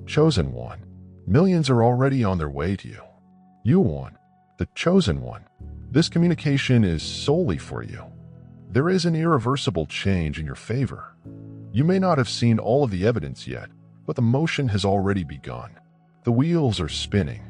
Chosen one. Millions are already on their way to you. You won. The chosen one. This communication is solely for you. There is an irreversible change in your favor. You may not have seen all of the evidence yet, but the motion has already begun. The wheels are spinning.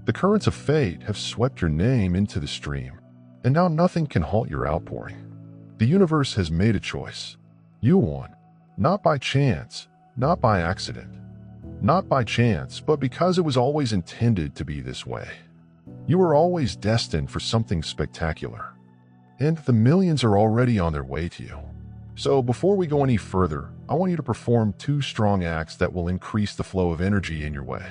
The currents of fate have swept your name into the stream, and now nothing can halt your outpouring. The universe has made a choice. You won. Not by chance, not by accident. Not by chance, but because it was always intended to be this way. You were always destined for something spectacular. And the millions are already on their way to you. So before we go any further, I want you to perform 2 strong acts that will increase the flow of energy in your way.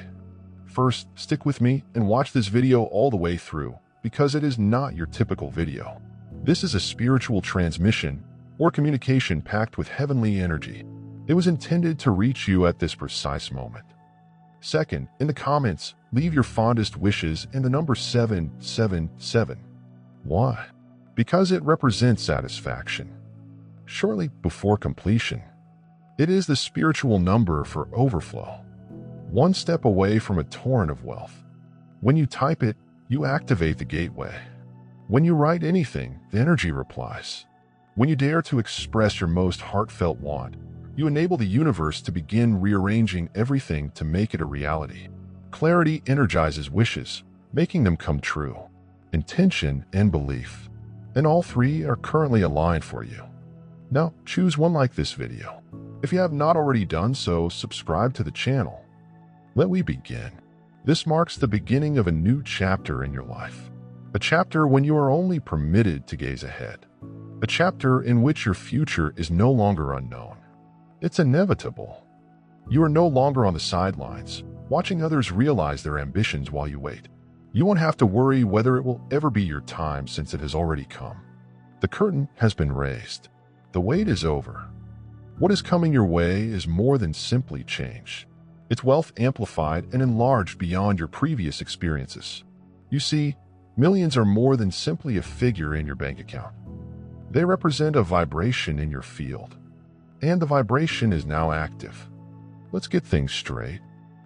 First, stick with me and watch this video all the way through, because it is not your typical video. This is a spiritual transmission or communication packed with heavenly energy. It was intended to reach you at this precise moment. Second, in the comments, leave your fondest wishes and the number 777. Why? Because it represents satisfaction. Shortly before completion. It is the spiritual number for overflow. One step away from a torrent of wealth. When you type it, you activate the gateway. When you write anything, the energy replies. When you dare to express your most heartfelt want, you enable the universe to begin rearranging everything to make it a reality. Clarity energizes wishes, making them come true. Intention and belief. And all 3 are currently aligned for you. Now, choose one like this video. If you have not already done so, subscribe to the channel. Let we begin. This marks the beginning of a new chapter in your life. A chapter when you are only permitted to gaze ahead. A chapter in which your future is no longer unknown. It's inevitable. You are no longer on the sidelines, watching others realize their ambitions while you wait. You won't have to worry whether it will ever be your time since it has already come. The curtain has been raised. The wait is over. What is coming your way is more than simply change. It's wealth amplified and enlarged beyond your previous experiences. You see, millions are more than simply a figure in your bank account. They represent a vibration in your field. And the vibration is now active. Let's get things straight.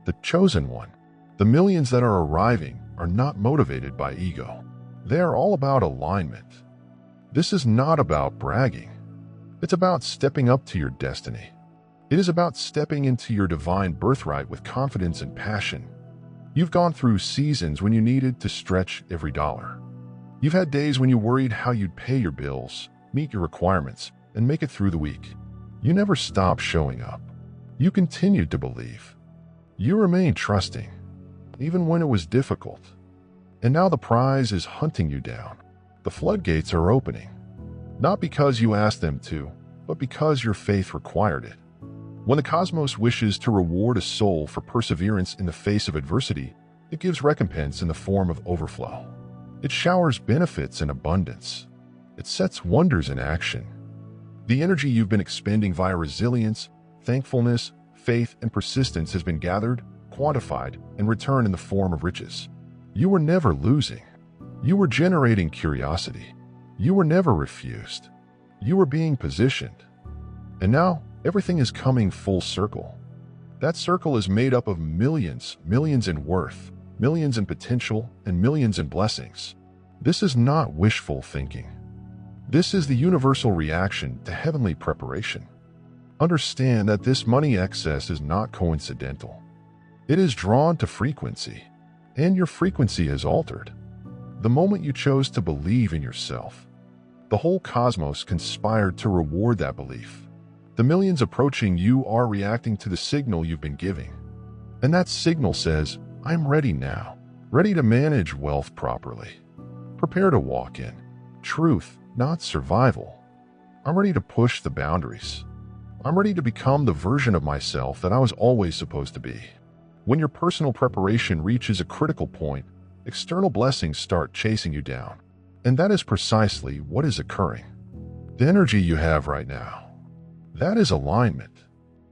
The chosen one. The millions that are arriving are not motivated by ego. They are all about alignment. This is not about bragging. It's about stepping up to your destiny. It is about stepping into your divine birthright with confidence and passion. You've gone through seasons when you needed to stretch every dollar. You've had days when you worried how you'd pay your bills, meet your requirements, and make it through the week. You never stopped showing up. You continued to believe. You remained trusting, even when it was difficult. And now the prize is hunting you down. The floodgates are opening. Not because you asked them to, but because your faith required it. When the cosmos wishes to reward a soul for perseverance in the face of adversity, it gives recompense in the form of overflow. It showers benefits in abundance. It sets wonders in action. The energy you've been expending via resilience, thankfulness, faith, and persistence has been gathered, quantified, and returned in the form of riches. You were never losing. You were generating curiosity. You were never refused. You were being positioned. And now, everything is coming full circle. That circle is made up of millions, millions in worth, millions in potential, and millions in blessings. This is not wishful thinking. This is the universal reaction to heavenly preparation. Understand that this money excess is not coincidental. It is drawn to frequency, and your frequency is altered. The moment you chose to believe in yourself, the whole cosmos conspired to reward that belief. The millions approaching you are reacting to the signal you've been giving. And that signal says, I'm ready now, ready to manage wealth properly. Prepare to walk in truth, not survival. I'm ready to push the boundaries. I'm ready to become the version of myself that I was always supposed to be. When your personal preparation reaches a critical point, external blessings start chasing you down. And that is precisely what is occurring. The energy you have right now, that is alignment.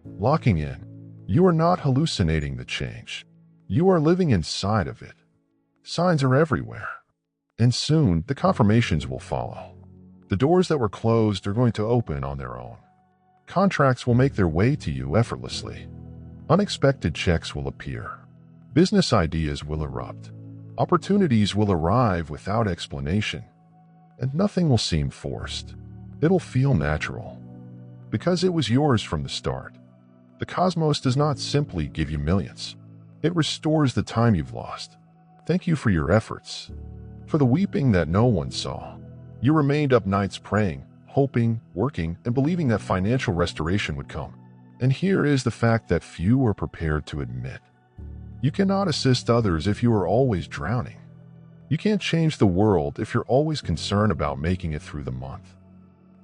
Locking in. You are not hallucinating the change. You are living inside of it. Signs are everywhere. And soon, the confirmations will follow. The doors that were closed are going to open on their own. Contracts will make their way to you effortlessly. Unexpected checks will appear. Business ideas will erupt. Opportunities will arrive without explanation. And nothing will seem forced. It'll feel natural. Because it was yours from the start. The cosmos does not simply give you millions. It restores the time you've lost. Thank you for your efforts. For the weeping that no one saw. You remained up nights praying, hoping, working, and believing that financial restoration would come. And here is the fact that few are prepared to admit. You cannot assist others if you are always drowning. You can't change the world if you're always concerned about making it through the month.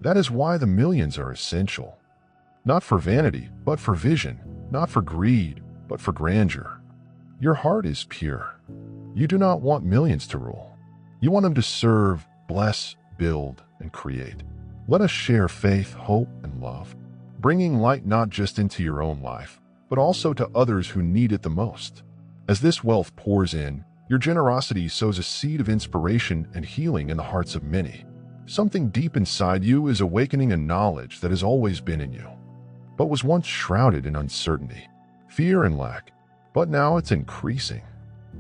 That is why the millions are essential. Not for vanity, but for vision. Not for greed, but for grandeur. Your heart is pure. You do not want millions to rule. You want them to serve, bless, build, and create. Let us share faith, hope, and love, bringing light not just into your own life, but also to others who need it the most. As this wealth pours in, your generosity sows a seed of inspiration and healing in the hearts of many. Something deep inside you is awakening a knowledge that has always been in you, but was once shrouded in uncertainty, fear, and lack. But now it's increasing.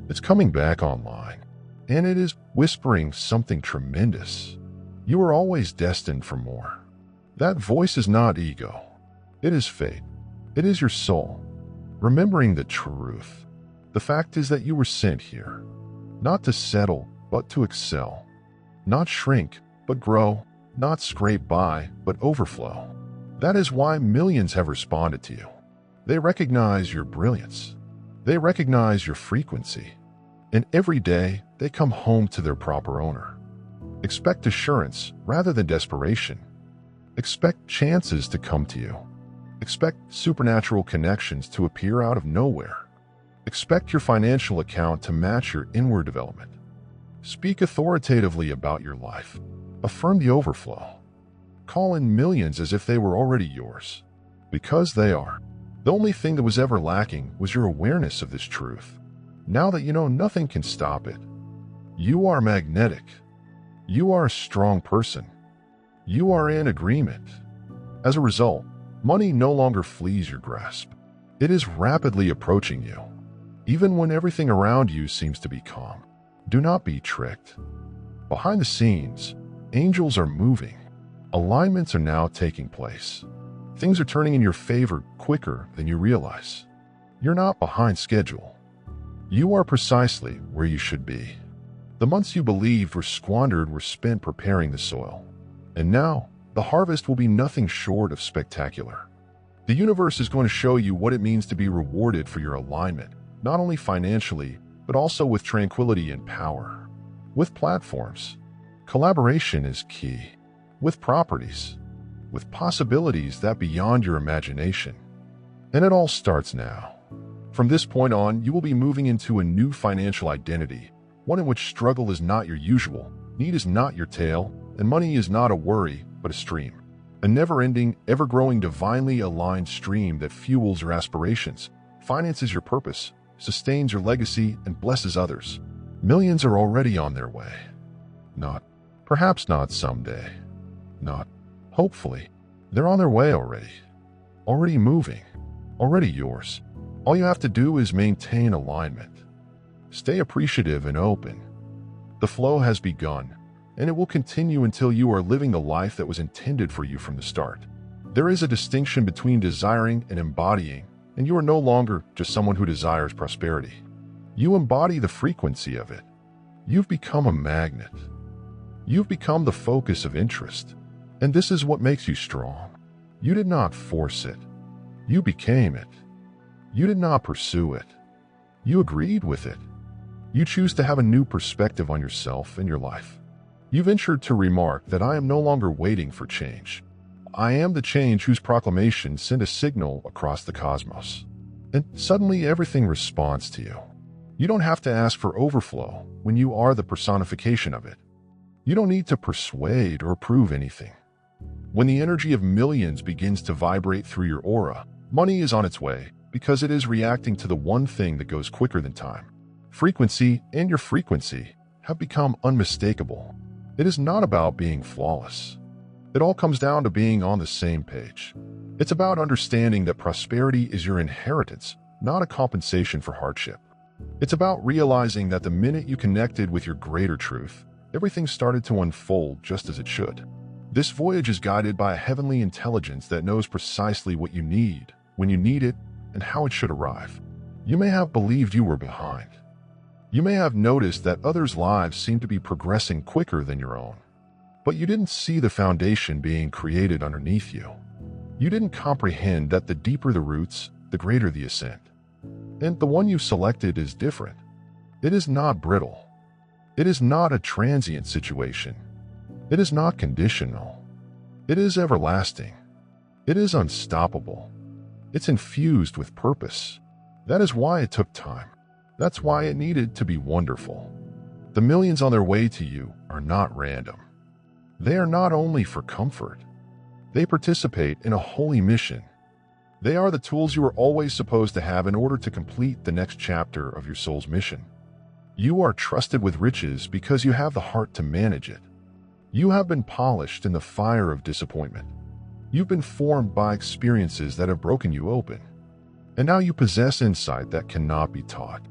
It's coming back online, and it is whispering something tremendous. You are always destined for more. That voice is not ego. It is fate. It is your soul, remembering the truth. The fact is that you were sent here, not to settle, but to excel. Not shrink, but grow. Not scrape by, but overflow. That is why millions have responded to you. They recognize your brilliance. They recognize your frequency. And every day, they come home to their proper owner. Expect assurance rather than desperation. Expect chances to come to you. Expect supernatural connections to appear out of nowhere. Expect your financial account to match your inward development. Speak authoritatively about your life. Affirm the overflow. Call in millions as if they were already yours. Because they are. The only thing that was ever lacking was your awareness of this truth. Now that you know, nothing can stop it. You are magnetic. You are a strong person. You are in agreement. As a result, money no longer flees your grasp. It is rapidly approaching you. Even when everything around you seems to be calm, do not be tricked. Behind the scenes, angels are moving. Alignments are now taking place. Things are turning in your favor quicker than you realize. You're not behind schedule. You are precisely where you should be. The months you believed were squandered were spent preparing the soil. And now, the harvest will be nothing short of spectacular. The universe is going to show you what it means to be rewarded for your alignment, not only financially, but also with tranquility and power. With platforms, collaboration is key. With properties, with possibilities that beyond your imagination. And it all starts now. From this point on, you will be moving into a new financial identity, one in which struggle is not your usual, need is not your tale, and money is not a worry, but a stream. A never-ending, ever-growing, divinely aligned stream that fuels your aspirations, finances your purpose, sustains your legacy, and blesses others. Millions are already on their way. Perhaps not someday. Hopefully. They're on their way already. Already moving. Already yours. All you have to do is maintain alignment. Stay appreciative and open. The flow has begun, and it will continue until you are living the life that was intended for you from the start. There is a distinction between desiring and embodying, and you are no longer just someone who desires prosperity. You embody the frequency of it. You've become a magnet. You've become the focus of interest. And this is what makes you strong. You did not force it. You became it. You did not pursue it. You agreed with it. You choose to have a new perspective on yourself and your life. You ventured to remark that I am no longer waiting for change. I am the change whose proclamation sent a signal across the cosmos. And suddenly everything responds to you. You don't have to ask for overflow when you are the personification of it. You don't need to persuade or prove anything. When the energy of millions begins to vibrate through your aura, money is on its way because it is reacting to the one thing that goes quicker than time. Frequency and your frequency have become unmistakable. It is not about being flawless. It It all comes down to being on the same page. It's about understanding that prosperity is your inheritance, not a compensation for hardship. It's about realizing that the minute you connected with your greater truth, everything started to unfold just as it should. This voyage is guided by a heavenly intelligence that knows precisely what you need, when you need it, and how it should arrive. You may have believed you were behind. You may have noticed that others' lives seem to be progressing quicker than your own. But you didn't see the foundation being created underneath you. You didn't comprehend that the deeper the roots, the greater the ascent. And the one you selected is different. It is not brittle. It is not a transient situation. It is not conditional. It is everlasting. It is unstoppable. It's infused with purpose. That is why it took time. That's why it needed to be wonderful. The millions on their way to you are not random. They are not only for comfort. They participate in a holy mission. They are the tools you are always supposed to have in order to complete the next chapter of your soul's mission. You are trusted with riches because you have the heart to manage it. You have been polished in the fire of disappointment. You've been formed by experiences that have broken you open. And now you possess insight that cannot be taught.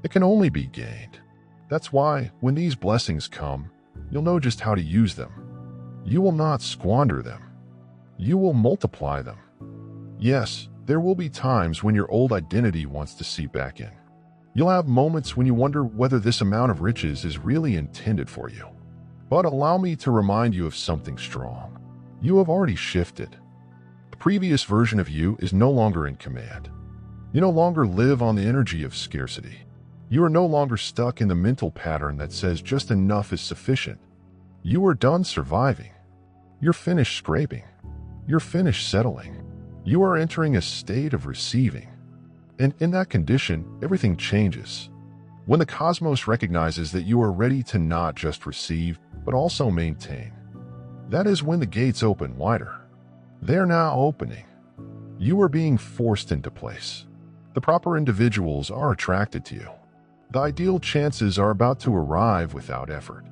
It can only be gained. That's why, when these blessings come, you'll know just how to use them. You will not squander them. You will multiply them. Yes, there will be times when your old identity wants to seep back in. You'll have moments when you wonder whether this amount of riches is really intended for you. But allow me to remind you of something strong. You have already shifted. The previous version of you is no longer in command. You no longer live on the energy of scarcity. You are no longer stuck in the mental pattern that says just enough is sufficient. You are done surviving. You're finished scraping. You're finished settling. You are entering a state of receiving. And in that condition, everything changes. When the cosmos recognizes that you are ready to not just receive, but also maintain, that is when the gates open wider. They are now opening. You are being forced into place. The proper individuals are attracted to you. The ideal chances are about to arrive without effort.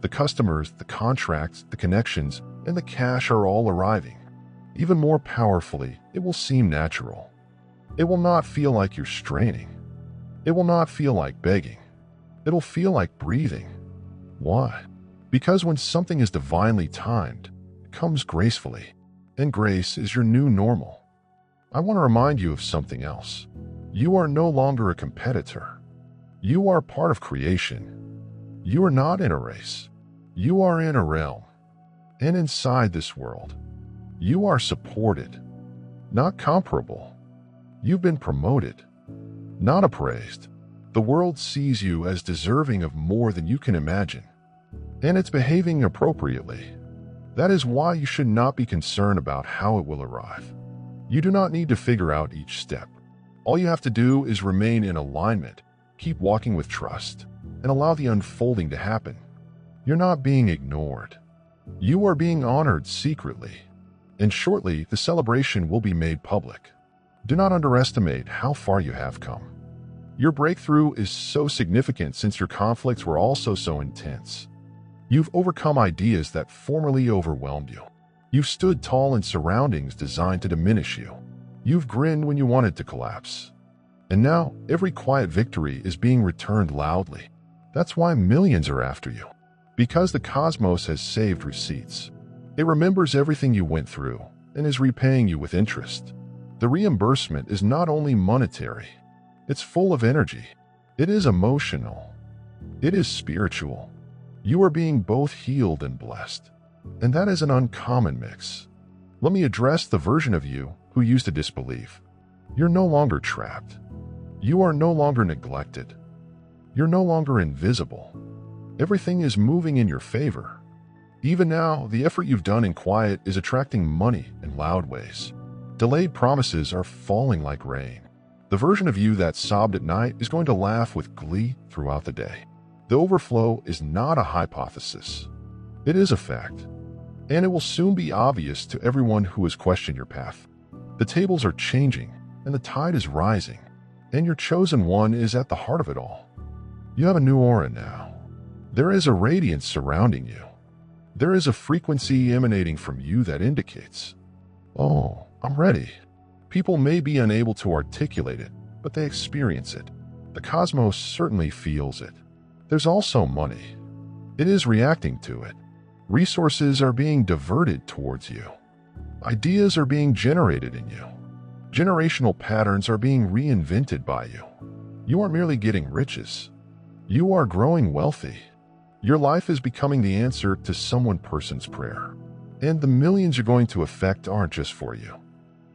The customers, the contracts, the connections, and the cash are all arriving. Even more powerfully, it will seem natural. It will not feel like you're straining. It will not feel like begging. It'll feel like breathing. Why? Because when something is divinely timed, it comes gracefully, and grace is your new normal. I want to remind you of something else. You are no longer a competitor. You are part of creation. You are not in a race. You are in a realm. And inside this world, you are supported, not comparable. You've been promoted, not appraised. The world sees you as deserving of more than you can imagine, and it's behaving appropriately. That is why you should not be concerned about how it will arrive. You do not need to figure out each step. All you have to do is remain in alignment, keep walking with trust, and allow the unfolding to happen. You're not being ignored. You are being honored secretly, and shortly the celebration will be made public. Do not underestimate how far you have come. Your breakthrough is so significant since your conflicts were also so intense. You've overcome ideas that formerly overwhelmed you. You've stood tall in surroundings designed to diminish you. You've grinned when you wanted to collapse. And now, every quiet victory is being returned loudly. That's why millions are after you. Because the cosmos has saved receipts. It remembers everything you went through and is repaying you with interest. The reimbursement is not only monetary. It's full of energy. It is emotional. It is spiritual. You are being both healed and blessed. And that is an uncommon mix. Let me address the version of you who used to disbelieve. You're no longer trapped. You are no longer neglected. You're no longer invisible. Everything is moving in your favor. Even now, the effort you've done in quiet is attracting money in loud ways. Delayed promises are falling like rain. The version of you that sobbed at night is going to laugh with glee throughout the day. The overflow is not a hypothesis. It is a fact. And it will soon be obvious to everyone who has questioned your path. The tables are changing, and the tide is rising, and your chosen one is at the heart of it all. You have a new aura now. There is a radiance surrounding you. There is a frequency emanating from you that indicates, "Oh, I'm ready." People may be unable to articulate it, but they experience it. The cosmos certainly feels it. There's also money. It is reacting to it. Resources are being diverted towards you. Ideas are being generated in you. Generational patterns are being reinvented by you. You aren't merely getting riches. You are growing wealthy. Your life is becoming the answer to some person's prayer. And the millions you're going to affect aren't just for you.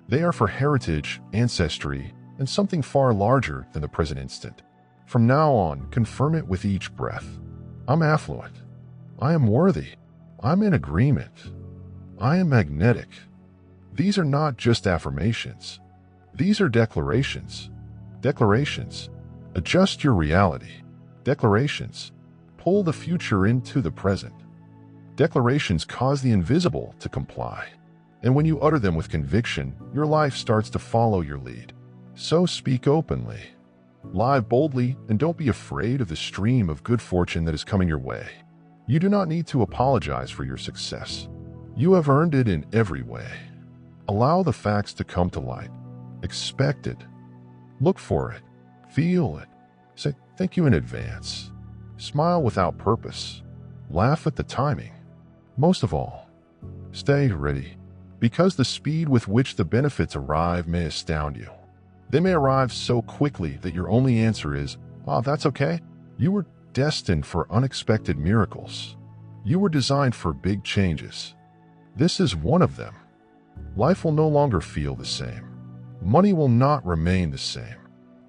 They are for heritage, ancestry, and something far larger than the present instant. From now on, confirm it with each breath. I'm affluent. I am worthy. I'm in agreement. I am magnetic. These are not just affirmations. These are declarations. Declarations. Adjust your reality. Declarations. Pull the future into the present. Declarations cause the invisible to comply. And when you utter them with conviction, your life starts to follow your lead. So speak openly. Live boldly, and don't be afraid of the stream of good fortune that is coming your way. You do not need to apologize for your success. You have earned it in every way. Allow the facts to come to light. Expect it. Look for it. Feel it. Say thank you in advance. Smile without purpose. Laugh at the timing. Most of all, stay ready, because the speed with which the benefits arrive may astound you. They may arrive so quickly that your only answer is, "Oh, that's okay." You were destined for unexpected miracles. You were designed for big changes. This is one of them. Life will no longer feel the same. Money will not remain the same.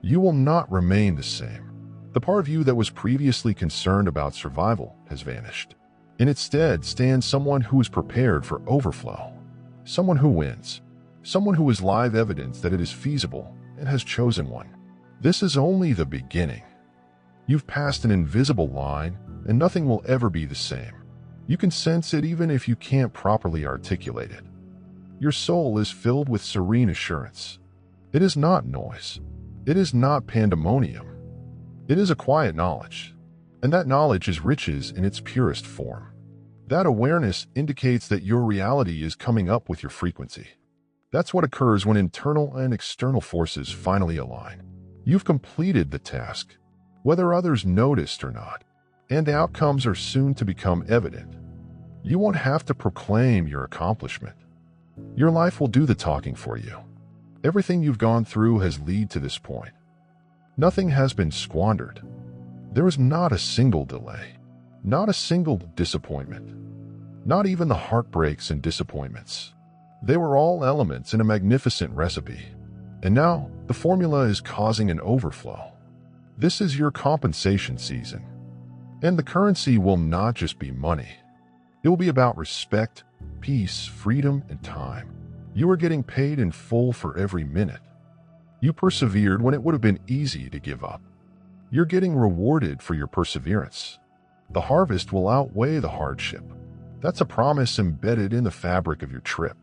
You will not remain the same. The part of you that was previously concerned about survival has vanished. In its stead stands someone who is prepared for overflow. Someone who wins. Someone who is live evidence that it is feasible and has chosen one. This is only the beginning. You've passed an invisible line, and nothing will ever be the same. You can sense it even if you can't properly articulate it. Your soul is filled with serene assurance. It is not noise. It is not pandemonium. It is a quiet knowledge, and that knowledge is riches in its purest form. That awareness indicates that your reality is coming up with your frequency. That's what occurs when internal and external forces finally align. You've completed the task, whether others noticed or not, and the outcomes are soon to become evident. You won't have to proclaim your accomplishment. Your life will do the talking for you. Everything you've gone through has led to this point. Nothing has been squandered. There is not a single delay, not a single disappointment, not even the heartbreaks and disappointments. They were all elements in a magnificent recipe. And now, the formula is causing an overflow. This is your compensation season. And the currency will not just be money. It will be about respect, peace, freedom, and time. You are getting paid in full for every minute. You persevered when it would have been easy to give up. You're getting rewarded for your perseverance. The harvest will outweigh the hardship. That's a promise embedded in the fabric of your trip.